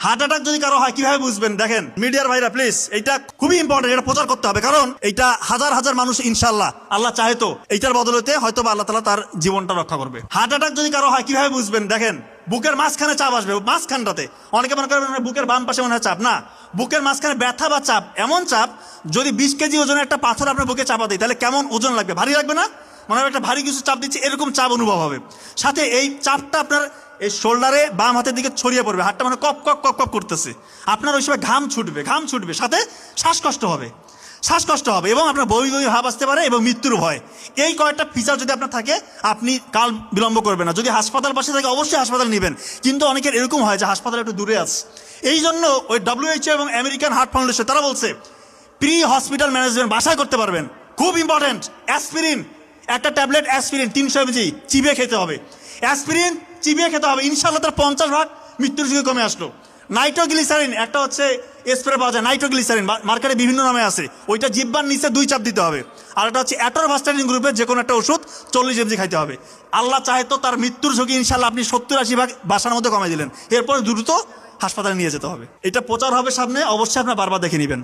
Heart attack যদি কারো হয় কিভাবে বুঝবেন? দেখেন মিডিয়ার ভাইরা প্লিজ, এটা খুবই ইম্পর্টেন্ট, এটা প্রচার করতে হবে, কারণ এটা হাজার হাজার মানুষ ইনশাল্লাহ আল্লাহ চাহে তো এইটার বদলতে হয়তো বা আল্লাহ তাআলা তার জীবনটা রক্ষা করবে। হার্ট অ্যাটাক যদি কারো হয় কিভাবে বুঝবেন? দেখেন বুকের মাঝখানে চাপ আসবে, মাঝখানটাতে। অনেকে মনে করবেন বুকের বাম পাশে মনে হয় চাপ, না, বুকের মাঝখানে ব্যথা বা চাপ, এমন চাপ যদি 20 কেজি ওজনের একটা পাথর আপনার বুকে চাপা দেয় তাহলে কেমন ওজন লাগবে? ভারী লাগবে না? মনে হয় একটা ভারী কিছু চাপ দিচ্ছে, এরকম চাপ অনুভব হবে। সাথে এই চাপটা আপনার এই শোল্ডারে বাম হাতের দিকে ছড়িয়ে পড়বে, হাতটা মানে কপ কপ কপ কপ করতেছে, আপনার ওই সময় ঘাম ছুটবে, সাথে শ্বাসকষ্ট হবে এবং আপনার বমি বমি ভাব আসতে পারে এবং মৃত্যুর ভয়। এই কয়েকটা ফিচার যদি আপনার থাকে আপনি কাল বিলম্ব করবেন না। যদি হাসপাতাল পাশে থাকে অবশ্যই হাসপাতাল নেবেন, কিন্তু অনেকের এরকম হয় যে হাসপাতাল একটু দূরে আছে। এই জন্য ওই WHO এবং আমেরিকান হার্ট ফাউন্ডেশন তারা বলছে প্রি হসপিটাল ম্যানেজমেন্ট বাসায় করতে পারবেন, খুব ইম্পর্টেন্ট। অ্যাসপিরিন, একটা ট্যাবলেট অ্যাসপিরিন 300 mg চিবিয়ে খেতে হবে, অ্যাসপিরিন চিবিয়ে খেতে হবে, ইনশাআল্লাহ তার 50% মৃত্যুর ঝুঁকি কমে আসলো। নাইট্রোগ্লিসারিন একটা হচ্ছে স্প্রে পাওয়া যায়, নাইট্রোগ্লিসারিন মার্কেটে বিভিন্ন নামে আছে, ওইটা জিহ্বার নিচে 2 চাপ দিতে হবে। আর একটা হচ্ছে অ্যাটরভাস্টাটিন গ্রুপের যে কোনো একটা ওষুধ 40 mg খাইতে হবে। আল্লাহ চাহে তো তার মৃত্যুর ঝুঁকি ইনশাআল্লাহ আপনি 70-80% বাসার মধ্যে কমাই দিলেন, এরপর দ্রুত হাসপাতালে নিয়ে যেতে হবে। এটা প্রচার হবে সামনে, অবশ্যই আপনার বারবার দেখে নেবেন।